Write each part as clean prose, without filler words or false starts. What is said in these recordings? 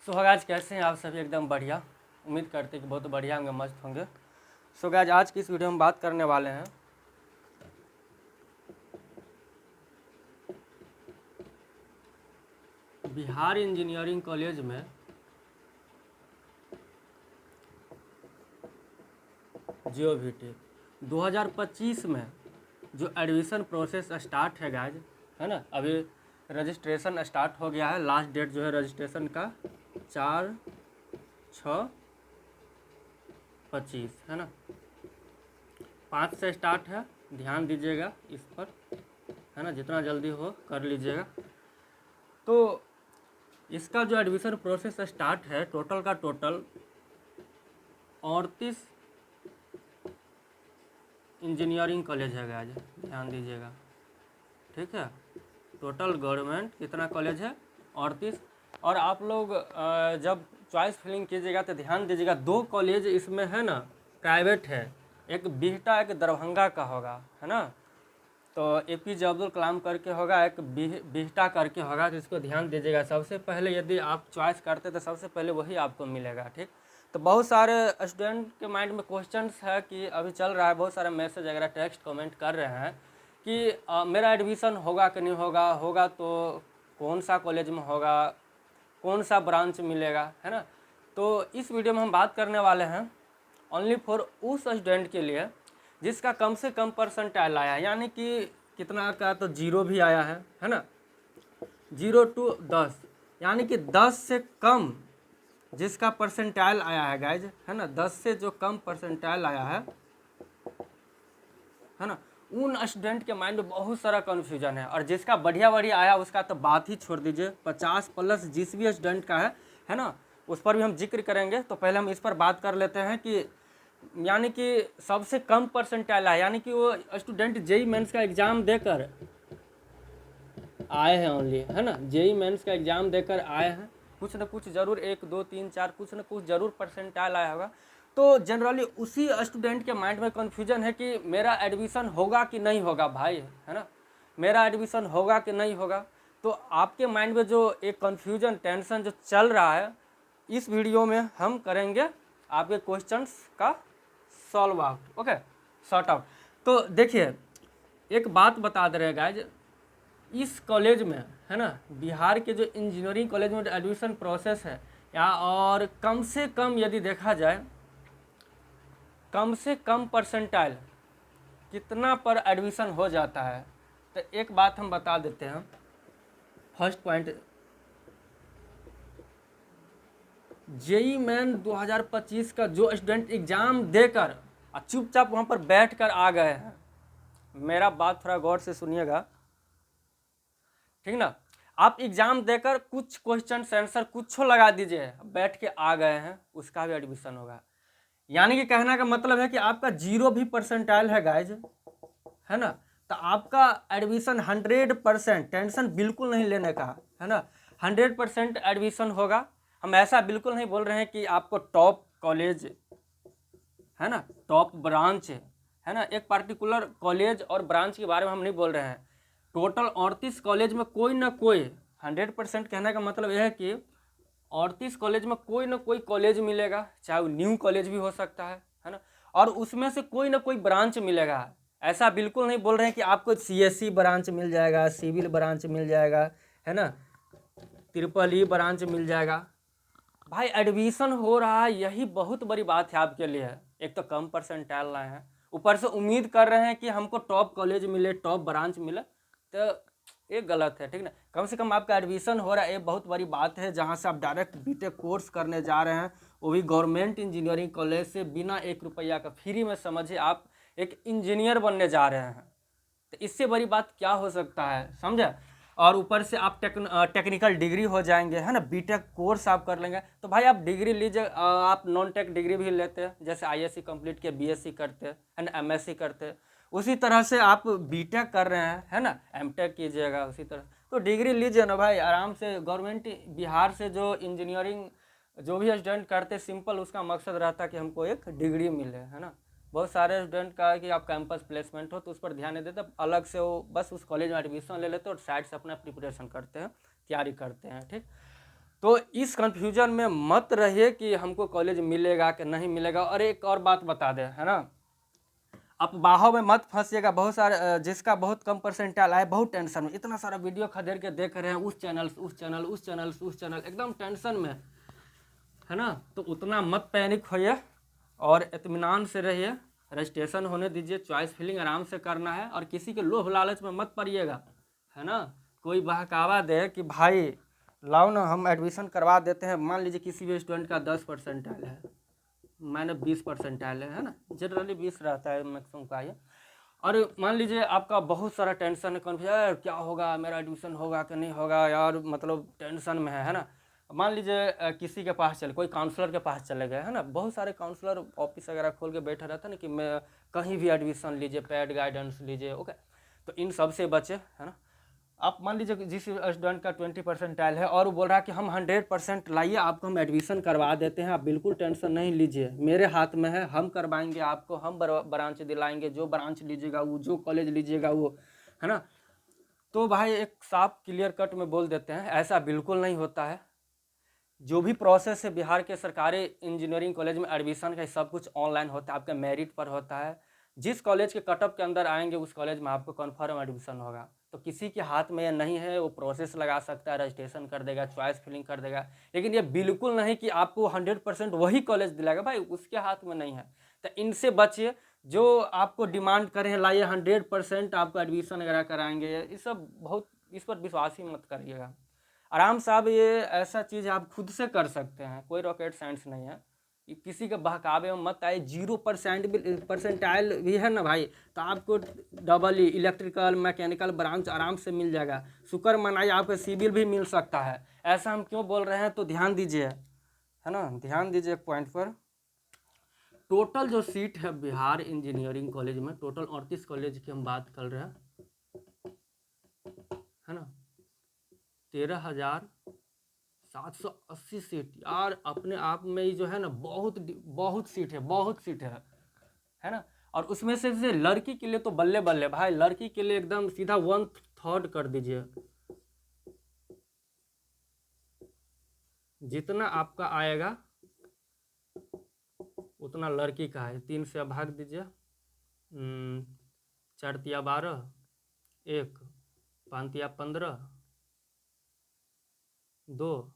So guys कैसे हैं आप सभी? एकदम बढ़िया। उम्मीद करते हैं कि बहुत बढ़िया होंगे, मस्त होंगे। सो गाइस आज की इस वीडियो में बात करने वाले हैं बिहार इंजीनियरिंग कॉलेज में जियोविटी 2025 में जो एडमिशन प्रोसेस स्टार्ट है गाइज, है ना। अभी रजिस्ट्रेशन स्टार्ट हो गया है। लास्ट डेट जो है रजिस्ट्रेशन का 4/6/25 है ना। 5 से स्टार्ट है, ध्यान दीजिएगा इस पर, है ना। जितना जल्दी हो कर लीजिएगा। तो इसका जो एडमिशन प्रोसेस स्टार्ट है, टोटल का टोटल 38 इंजीनियरिंग कॉलेज है गाइज, ध्यान दीजिएगा, ठीक है। टोटल गवर्नमेंट कितना कॉलेज है? 38। और आप लोग जब चॉइस फिलिंग कीजिएगा तो ध्यान दीजिएगा, 2 कॉलेज इसमें है ना प्राइवेट है। एक बिहटा, एक दरभंगा का होगा, है ना। तो APJ अब्दुल कलाम करके होगा, एक बिहटा करके होगा। तो इसको ध्यान दीजिएगा। सबसे पहले यदि आप चॉइस करते तो सबसे पहले वही आपको मिलेगा, ठीक। तो बहुत सारे स्टूडेंट के माइंड में क्वेश्चंस है कि अभी चल रहा है, बहुत सारे मैसेज वगैरह टेक्स्ट कमेंट कर रहे हैं कि मेरा एडमिशन होगा कि नहीं होगा, होगा तो कौन सा कॉलेज में होगा, कौन सा ब्रांच मिलेगा, है ना। तो इस वीडियो में हम बात करने वाले हैं ओनली फॉर उस स्टूडेंट के लिए जिसका कम से कम परसेंटाइल आया है, यानी कि कितना का, तो 0 भी आया है ना। 0 to 10, यानी कि 10 से कम जिसका परसेंटाइल आया है गाइज, है ना। 10 से जो कम परसेंटाइल आया है ना, उन स्टूडेंट के माइंड में बहुत सारा कन्फ्यूजन है। और जिसका बढ़िया बढ़िया आया उसका तो बात ही छोड़ दीजिए। 50+ जिस भी स्टूडेंट का है ना, उस पर भी हम जिक्र करेंगे। तो पहले हम इस पर बात कर लेते हैं कि यानी कि सबसे कम परसेंटाइल आया, यानी कि वो स्टूडेंट जेई मेंस का एग्ज़ाम देकर आए हैं ओनली, है ना। जेई मेंस का एग्ज़ाम देकर आए हैं, कुछ ना कुछ जरूर 1 2 3 4 कुछ ना कुछ जरूर परसेंटाइल आया होगा। तो जनरली उसी स्टूडेंट के माइंड में कन्फ्यूजन है कि मेरा एडमिशन होगा कि नहीं होगा भाई, है ना। मेरा एडमिशन होगा कि नहीं होगा। तो आपके माइंड में जो एक कन्फ्यूजन, टेंशन जो चल रहा है, इस वीडियो में हम करेंगे आपके क्वेश्चंस का solve out, okay, sort out. तो देखिए, एक बात बता दे रहे हैं गाइज, इस कॉलेज में, है ना, बिहार के जो इंजीनियरिंग कॉलेज में एडमिशन प्रोसेस है, या और कम से कम यदि देखा जाए, कम से कम परसेंटाइल कितना पर एडमिशन हो जाता है। तो एक बात हम बता देते हैं। फर्स्ट पॉइंट, जेई मेन 2025 का जो स्टूडेंट एग्जाम देकर चुपचाप वहाँ पर बैठ कर आ गए हैं, मेरा बात थोड़ा गौर से सुनिएगा, ठीक ना। आप एग्जाम देकर कुछ क्वेश्चन आंसर कुछ लगा दीजिए, बैठ के आ गए हैं, उसका भी एडमिशन होगा। यानी कि कहने का मतलब है कि आपका 0 भी परसेंटाइल है गाइज, है ना, तो आपका एडमिशन 100%, टेंशन बिल्कुल नहीं लेने का, है ना। 100% एडमिशन होगा। हम ऐसा बिल्कुल नहीं बोल रहे हैं कि आपको टॉप कॉलेज, है ना, टॉप ब्रांच, है ना, एक पार्टिकुलर कॉलेज और ब्रांच के बारे में हम नहीं बोल रहे हैं। टोटल 38 कॉलेज में कोई ना कोई, 100% कहने का मतलब यह है कि 38 कॉलेज में कोई ना कोई कॉलेज मिलेगा, चाहे वो न्यू कॉलेज भी हो सकता है ना। और उसमें से कोई ना कोई ब्रांच मिलेगा। ऐसा बिल्कुल नहीं बोल रहे हैं कि आपको CSE ब्रांच मिल जाएगा, सिविल ब्रांच मिल जाएगा, है ना, EEE ब्रांच मिल जाएगा। भाई एडमिशन हो रहा है, यही बहुत बड़ी बात है आपके लिए। एक तो कम परसेंटाइल लाए हैं, ऊपर से उम्मीद कर रहे हैं कि हमको टॉप कॉलेज मिले, टॉप ब्रांच मिले, तो ये गलत है, ठीक ना। कम से कम आपका एडमिशन हो रहा है, ये बहुत बड़ी बात है। जहाँ से आप डायरेक्ट बीटेक कोर्स करने जा रहे हैं, वो भी गवर्नमेंट इंजीनियरिंग कॉलेज से, बिना 1 रुपया का, फ्री में, समझिए आप एक इंजीनियर बनने जा रहे हैं। तो इससे बड़ी बात क्या हो सकता है, समझे। और ऊपर से आप टेक्निकल डिग्री हो जाएंगे, है ना, बीटेक कोर्स आप कर लेंगे। तो भाई आप डिग्री लीजिए, आप नॉन टेक डिग्री भी लेते हैं, जैसे ISC कंप्लीट किए, BSc करते हैं, है ना, MSc करते हैं, उसी तरह से आप बीटेक कर रहे हैं, है ना, MTech कीजिएगा उसी तरह। तो डिग्री लीजिए ना भाई, आराम से। गवर्नमेंट बिहार से जो इंजीनियरिंग जो भी स्टूडेंट करते, सिंपल उसका मकसद रहता है कि हमको एक डिग्री मिले, है ना। बहुत सारे स्टूडेंट का है कि आप कैंपस प्लेसमेंट हो तो उस पर ध्यान नहीं देते, अलग से वो बस उस कॉलेज में एडमिशन ले लेते और साइड से अपना प्रिपरेशन करते हैं, तैयारी करते हैं, ठीक। तो इस कन्फ्यूजन में मत रहिए कि हमको कॉलेज मिलेगा कि नहीं मिलेगा। और एक और बात बता दें, है ना, आप बाहों में मत फंसिएगा। बहुत सारे जिसका बहुत कम परसेंटाइल आए, बहुत टेंशन में, इतना सारा वीडियो खदेड़ के देख रहे हैं, उस चैनल उस चैनल उस चैनल उस चैनल, एकदम टेंशन में, है ना। तो उतना मत पैनिक होइए और इत्मीनान से रहिए। रजिस्ट्रेशन होने दीजिए, चॉइस फिलिंग आराम से करना है और किसी के लोभ लालच में मत पड़िएगा, है ना। कोई बहकावा दे कि भाई लाओ ना हम एडमिशन करवा देते हैं। मान लीजिए किसी भी स्टूडेंट का 10 परसेंटाइल है, मैंने 20 परसेंटाइल है ना, जनरली 20 रहता है मैक्सिमम का ये। और मान लीजिए आपका बहुत सारा टेंशन है, कन्फ्यूजन, क्या होगा, मेरा एडमिशन होगा कि नहीं होगा यार, मतलब टेंशन में है ना। मान लीजिए किसी के पास चले, कोई काउंसलर के पास चले गए, है ना। बहुत सारे काउंसलर ऑफिस वगैरह खोल के बैठे रहते हैं ना कि मैं कहीं भी एडमिशन लीजिए, पेड गाइडेंस लीजिए, ओके। तो इन सब से बचे, है ना। आप मान लीजिए कि जिस स्टूडेंट का 20 परसेंटाइल है और वो बोल रहा है कि हम 100% लाइए, आपको हम एडमिशन करवा देते हैं, आप बिल्कुल टेंशन नहीं लीजिए, मेरे हाथ में है, हम करवाएंगे आपको, हम ब्रांच दिलाएंगे, जो ब्रांच लीजिएगा वो, जो कॉलेज लीजिएगा वो, है ना। तो भाई एक साफ क्लियर कट में बोल देते हैं, ऐसा बिल्कुल नहीं होता है। जो भी प्रोसेस है बिहार के सरकारी इंजीनियरिंग कॉलेज में एडमिशन का, सब कुछ ऑनलाइन होता है, आपके मेरिट पर होता है। जिस कॉलेज के कटअप के अंदर आएंगे उस कॉलेज में आपको कन्फर्म एडमिशन होगा। तो किसी के हाथ में ये नहीं है, वो प्रोसेस लगा सकता है, रजिस्ट्रेशन कर देगा, चॉइस फिलिंग कर देगा, लेकिन ये बिल्कुल नहीं कि आपको 100% वही कॉलेज दिलाएगा, भाई उसके हाथ में नहीं है। तो इनसे बचिए। जो आपको डिमांड करें लाइए 100% आपको एडमिशन वगैरह कराएंगे, ये सब बहुत, इस पर विश्वास ही मत करिएगा। आराम से आप ये ऐसा चीज़ आप खुद से कर सकते हैं, कोई रॉकेट साइंस नहीं है। किसी के बहकावे में मत आए। 0% भी परसेंटाइल भी है ना भाई, तो आपको डबल ही इलेक्ट्रिकल मैकेनिकल ब्रांच आराम से मिल जाएगा। शुक्र मनाइए आपको सिविल भी मिल सकता है। ऐसा हम क्यों बोल रहे हैं, तो ध्यान दीजिए, है ना, ध्यान दीजिए एक पॉइंट पर। टोटल जो सीट है बिहार इंजीनियरिंग कॉलेज में, टोटल 38 कॉलेज की हम बात कर रहे हैं, है ना। 13,780 सीट यार, अपने आप में ही जो है ना बहुत बहुत सीट है, बहुत सीट है ना। और उसमें से लड़की के लिए तो बल्ले बल्ले भाई, लड़की के लिए एकदम सीधा 1/3 कर दीजिए। जितना आपका आएगा उतना लड़की का है। 3 से भाग दीजिए, 4 तिया 12, 1 5 तिया 15, 2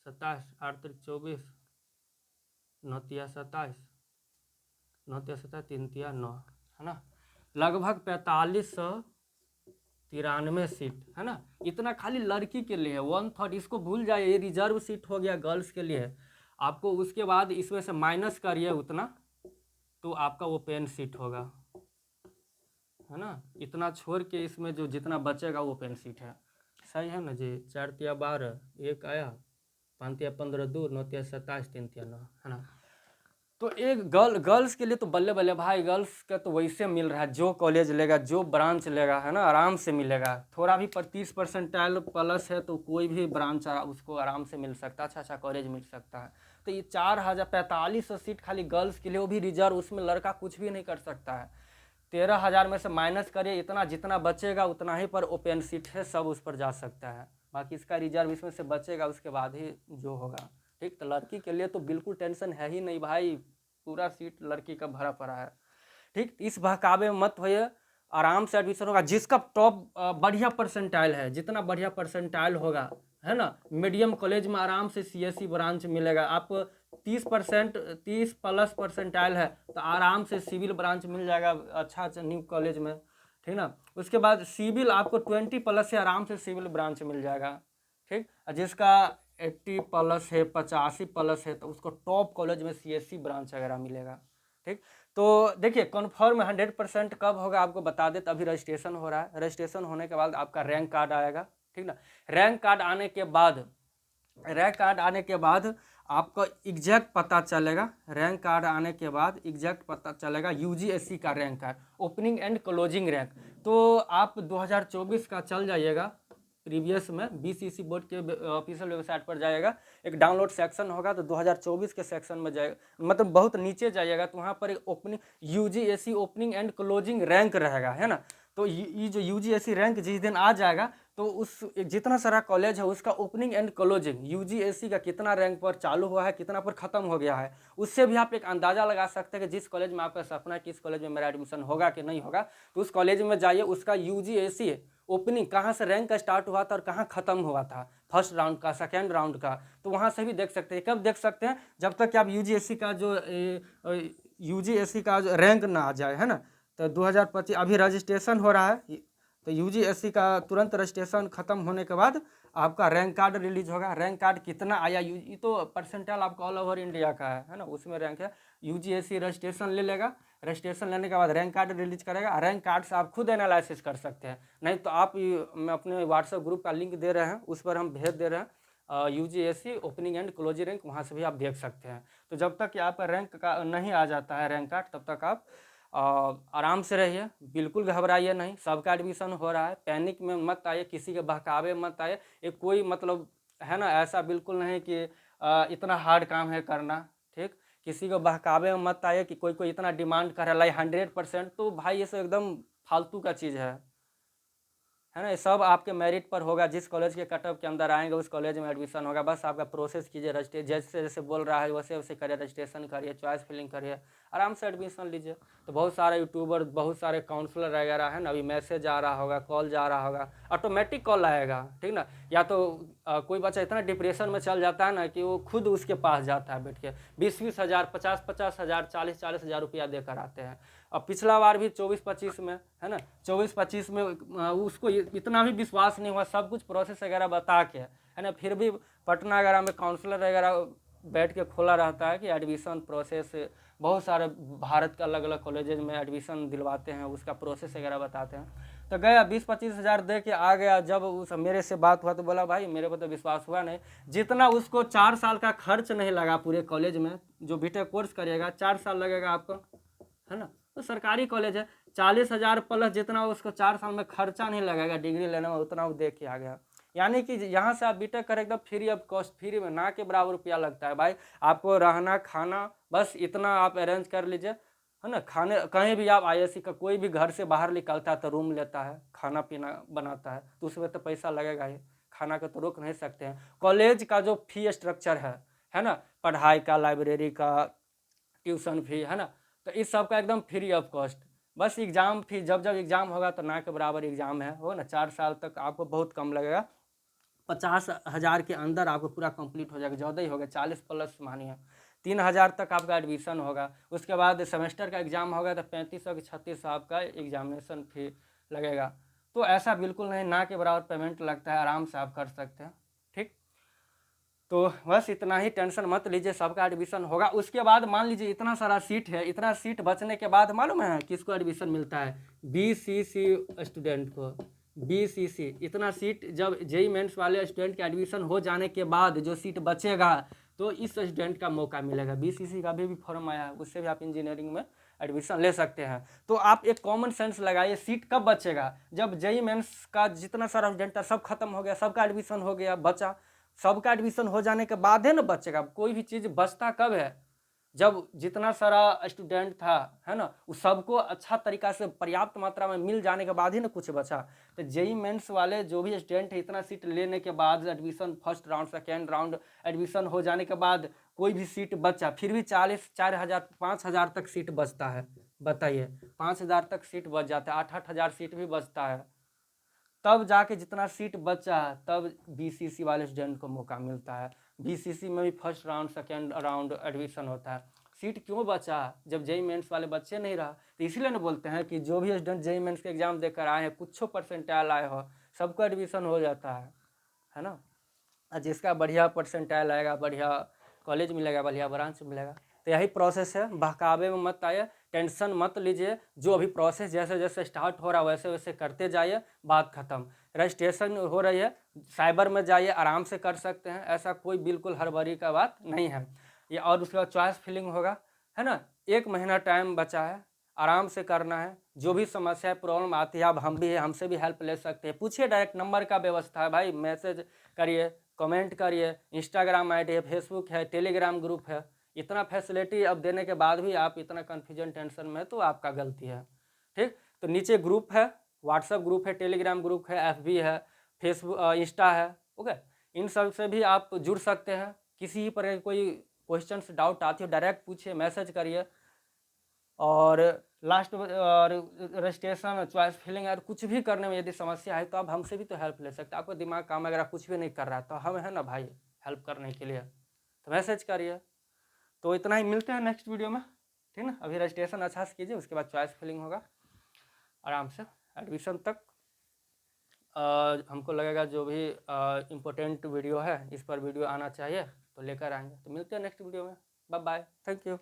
27, 8 तिया 24, 9 तिया 27, 9 तिया 27, 3 तिया 9, है ना। लगभग 4593 सीट, है ना। इतना खाली लड़की के लिए है, 1/3। इसको भूल जाइए, ये रिजर्व सीट हो गया गर्ल्स के लिए। आपको उसके बाद इसमें से माइनस करिए उतना, तो आपका ओपन सीट होगा, है ना। इतना छोड़ के इसमें जो जितना बचेगा वो ओपन सीट है। सही है ना जी। 4 तिया 12, 1 आया, 5 तिया 15, 2, 9 तिया 27, 3 तिया 9, है ना। तो एक गर्ल्स के लिए तो बल्ले बल्ले भाई, गर्ल्स का तो वैसे मिल रहा है, जो कॉलेज लेगा, जो ब्रांच लेगा, है ना, आराम से मिलेगा। थोड़ा भी 30 परसेंटाइल प्लस है तो कोई भी ब्रांच उसको आराम से मिल सकता है, अच्छा अच्छा कॉलेज मिल सकता है। तो ये 4,045 सीट खाली गर्ल्स के लिए, वो भी रिजर्व, उसमें लड़का कुछ भी नहीं कर सकता है। 13,000 में से माइनस करिए, इतना जितना बचेगा उतना ही पर ओपन सीट है, सब उस पर जा सकता है। बाकी इसका रिजर्व इसमें से बचेगा, उसके बाद ही जो होगा। ठीक, तो लड़की के लिए तो बिल्कुल टेंशन है ही नहीं भाई, पूरा सीट लड़की का भरा पड़ा है। ठीक, इस बहकावे में मत होइए, आराम से एडमिशन होगा। जिसका टॉप बढ़िया परसेंटाइल है, जितना बढ़िया परसेंटाइल होगा, है ना, मीडियम कॉलेज में आराम से सीएससी ब्रांच मिलेगा। आप 30 प्लस परसेंटाइल है तो आराम से सिविल ब्रांच मिल जाएगा, अच्छा अच्छा न्यू कॉलेज में, ठीक ना। उसके बाद सिविल आपको 20 प्लस से आराम से सिविल ब्रांच मिल जाएगा। ठीक, जिसका 80 प्लस है, 85 प्लस है, तो उसको टॉप कॉलेज में सीएससी ब्रांच वगैरह मिलेगा। ठीक, तो देखिए कन्फर्म 100% कब होगा आपको बता दें। अभी रजिस्ट्रेशन हो रहा है, रजिस्ट्रेशन होने के बाद आपका रैंक कार्ड आएगा, ठीक ना। रैंक कार्ड आने के बाद आपको एग्जैक्ट पता चलेगा, रैंक कार्ड आने के बाद एग्जैक्ट पता चलेगा यूजीएससी का rank card, opening and closing rank. तो आप 2024 का चल जाइएगा, प्रीवियस में बीसीसी बोर्ड के ऑफिशियल वेबसाइट पर जाइएगा, एक डाउनलोड सेक्शन होगा, तो 2024 के सेक्शन में जाएगा, मतलब बहुत नीचे जाइएगा तो वहाँ पर एक opening UGSC opening and closing rank रहेगा, है ना। तो ये जो यूजीएससी रैंक जिस दिन आ जाएगा तो उस जितना सारा कॉलेज है उसका ओपनिंग एंड क्लोजिंग यूजीएसी का कितना रैंक पर चालू हुआ है, कितना पर ख़त्म हो गया है, उससे भी आप एक अंदाज़ा लगा सकते हैं कि जिस कॉलेज में आपका सपना है किस कॉलेज में मेरा एडमिशन होगा कि नहीं होगा, तो उस कॉलेज में जाइए, उसका यूजीएसी ओपनिंग कहाँ से रैंक स्टार्ट हुआ था और कहाँ ख़त्म हुआ था, फर्स्ट राउंड का, सेकेंड राउंड का, तो वहाँ से भी देख सकते हैं। कब देख सकते हैं? जब तक कि आप यूजीएसी का जो रैंक ना आ जाए, है ना। तो 2025 अभी रजिस्ट्रेशन हो रहा है, तो यूजीएससी का तुरंत रजिस्ट्रेशन खत्म होने के बाद आपका रैंक कार्ड रिलीज होगा। रैंक कार्ड कितना आया, ये तो परसेंटाइल आपका ऑल ओवर इंडिया का है ना, उसमें रैंक है। यूजीएससी रजिस्ट्रेशन ले लेगा, रजिस्ट्रेशन लेने के बाद रैंक कार्ड रिलीज करेगा। रैंक कार्ड से आप खुद एनालिसिस कर सकते हैं, नहीं तो आप मैं अपने व्हाट्सएप ग्रुप का लिंक दे रहे हैं, उस पर हम भेज दे रहे हैं यूजीएससी ओपनिंग एंड क्लोजिंग रैंक, वहाँ से भी आप देख सकते हैं। तो जब तक कि आपका रैंक का नहीं आ जाता है रैंक कार्ड, तब तक आप आराम से रहिए, बिल्कुल घबराइए नहीं। सबका एडमिशन हो रहा है, पैनिक में मत आइए, किसी के बहकावे मत आइए। ये कोई मतलब है ना, ऐसा बिल्कुल नहीं कि इतना हार्ड काम है करना, ठीक। किसी को बहकावे में मत आइए कि कोई कोई इतना डिमांड कर रहा है 100%, तो भाई ये सब एकदम फालतू का चीज़ है ना। ये सब आपके मेरिट पर होगा, जिस कॉलेज के कटअप के अंदर आएंगे उस कॉलेज में एडमिशन होगा। बस आपका प्रोसेस कीजिए, रजिस्ट्रेशन जैसे जैसे बोल रहा है वैसे वैसे करिए, रजिस्ट्रेशन करिए, चॉइस फिलिंग करिए, आराम से एडमिशन लीजिए। तो बहुत सारे यूट्यूबर, बहुत सारे काउंसलर वगैरह है ना, अभी मैसेज आ रहा होगा, कॉल जा रहा होगा, ऑटोमेटिक कॉल आएगा, ठीक ना। या तो कोई बच्चा इतना डिप्रेशन में चल जाता है ना कि वो खुद उसके पास जाता है बैठ के, 20-20 हज़ार, 50-50 हज़ार, 40-40 हज़ार रुपया देकर आते हैं। अब पिछला बार भी 24-25 में है ना, 24-25 में उसको इतना भी विश्वास नहीं हुआ, सब कुछ प्रोसेस वगैरह बता के है ना, फिर भी पटना वगैरह में काउंसलर वगैरह बैठ के खोला रहता है कि एडमिशन प्रोसेस, बहुत सारे भारत के अलग अलग कॉलेजेज में एडमिशन दिलवाते हैं, उसका प्रोसेस वगैरह बताते हैं। तो गया 20-25 हज़ार दे के आ गया। जब उस मेरे से बात हुआ तो बोला भाई मेरे को तो विश्वास हुआ नहीं, जितना उसको 4 साल का खर्च नहीं लगा पूरे कॉलेज में, जो बीटेक कोर्स करिएगा 4 साल लगेगा आपको, है ना। तो सरकारी कॉलेज है, 40,000 प्लस जितना उसको 4 साल में खर्चा नहीं लगेगा डिग्री लेने में, उतना वो दे के आ गया। यानी कि यहाँ से आप बीटेक करें एकदम फ्री ऑफ कॉस्ट, फ्री में, ना के बराबर रुपया लगता है भाई। आपको रहना खाना बस इतना आप अरेंज कर लीजिए, है ना। खाने कहीं भी आप आईएससी का कोई भी घर से बाहर निकलता है तो रूम लेता है, खाना पीना बनाता है, तो उसमें तो पैसा लगेगा ही, खाना का तो रोक नहीं सकते हैं। कॉलेज का जो फी स्ट्रक्चर है ना, पढ़ाई का, लाइब्रेरी का, ट्यूशन फी, है ना, तो इस सब का एकदम फ्री ऑफ कॉस्ट। बस एग्ज़ाम फी, जब जब एग्ज़ाम होगा तो ना के बराबर एग्ज़ाम है, हो ना। 4 साल तक आपको बहुत कम लगेगा, 50,000 के अंदर आपको पूरा कंप्लीट हो जाएगा, ज़्यादा ही होगा, 40 प्लस मानिए, 3,000 तक आपका एडमिशन होगा। उसके बाद सेमेस्टर का एग्ज़ाम होगा तो 3500 कि 3600 आपका एग्जामिनेशन फी लगेगा। तो ऐसा बिल्कुल नहीं, ना के बराबर पेमेंट लगता है, आराम से आप कर सकते हैं, ठीक। तो बस इतना ही, टेंशन मत लीजिए, सबका एडमिशन होगा। उसके बाद मान लीजिए इतना सारा सीट है, इतना सीट बचने के बाद मालूम है किसको एडमिशन मिलता है? बीसीसी स्टूडेंट को। बीसीसी इतना सीट, जब जेई मेंस वाले स्टूडेंट के एडमिशन हो जाने के बाद जो सीट बचेगा तो इस स्टूडेंट का मौका मिलेगा। बीसीसी का भी फॉर्म आया है, उससे भी आप इंजीनियरिंग में एडमिशन ले सकते हैं। तो आप एक कॉमन सेंस लगाइए, सीट कब बचेगा? जब जेई मेंस का जितना सारा स्टूडेंट था सब खत्म हो गया, सबका एडमिशन हो गया, बचा, सबका एडमिशन हो जाने के बाद है ना बचेगा। कोई भी चीज़ बचता कब है? जब जितना सारा स्टूडेंट था, है ना, उस सबको अच्छा तरीका से पर्याप्त मात्रा में मिल जाने के बाद ही ना कुछ बचा। तो जेई मेंस वाले जो भी स्टूडेंट है, इतना सीट लेने के बाद admission, first round second round admission हो जाने के बाद कोई भी सीट बचा, फिर भी 4,000 5,000 तक सीट बचता है। बताइए, 5,000 तक सीट बच जाता है, 8-8 हज़ार सीट भी बचता है। तब जाके जितना सीट बचा तब बीसीसी वाले स्टूडेंट को मौका मिलता है। बीसीसी में भी first round second round admission होता है। सीट क्यों बचा? जब जेई मेंस वाले बच्चे नहीं रहा, तो इसीलिए ना बोलते हैं कि जो भी स्टूडेंट जेई मेंस के एग्जाम देकर आए हैं, कुछ परसेंटाइल आए हो, सबको एडमिशन हो जाता है ना। जिसका बढ़िया परसेंटाइल आएगा, बढ़िया कॉलेज मिलेगा, बढ़िया ब्रांच मिलेगा। तो यही प्रोसेस है, बहकावे में मत आइए, टेंशन मत लीजिए। जो अभी प्रोसेस जैसे जैसे स्टार्ट हो रहा है वैसे वैसे करते जाइए, बात खत्म। रजिस्ट्रेशन हो रही है, साइबर में जाइए, आराम से कर सकते हैं, ऐसा कोई बिल्कुल हड़बड़ी का बात नहीं है ये। और उसके बाद चॉइस फिलिंग होगा, है ना। 1 महीना टाइम बचा है, आराम से करना है। जो भी समस्या प्रॉब्लम आती है, अब हम भी है, हमसे भी हेल्प ले सकते हैं, पूछिए, डायरेक्ट नंबर का व्यवस्था है भाई, मैसेज करिए, कमेंट करिए, इंस्टाग्राम आईडी है, फेसबुक है, टेलीग्राम ग्रुप है। इतना फैसिलिटी अब देने के बाद भी आप इतना कन्फ्यूजन टेंशन में, तो आपका गलती है, ठीक। तो नीचे ग्रुप है, व्हाट्सएप ग्रुप है, टेलीग्राम ग्रुप है, एफबी है, फेसबुक, इंस्टा है, ओके। इन सब से भी आप जुड़ सकते हैं। किसी पर कोई क्वेश्चंस डाउट आती हो डायरेक्ट पूछिए, मैसेज करिए। और लास्ट और रजिस्ट्रेशन, चॉइस फिलिंग और कुछ भी करने में यदि समस्या है तो आप हमसे भी तो हेल्प ले सकते हैं। आपको दिमाग काम अगर आप कुछ भी नहीं कर रहा है तो हम है ना भाई हेल्प करने के लिए, तो मैसेज करिए। तो इतना ही, मिलते हैं नेक्स्ट वीडियो में, ठीक ना। अभी रजिस्ट्रेशन अच्छा से कीजिए, उसके बाद चॉइस फिलिंग होगा आराम से। एडमिशन तक हमको लगेगा जो भी इम्पोर्टेंट वीडियो है इस पर वीडियो आना चाहिए तो लेकर आएंगे। तो मिलते हैं नेक्स्ट वीडियो में। Bye bye, thank you.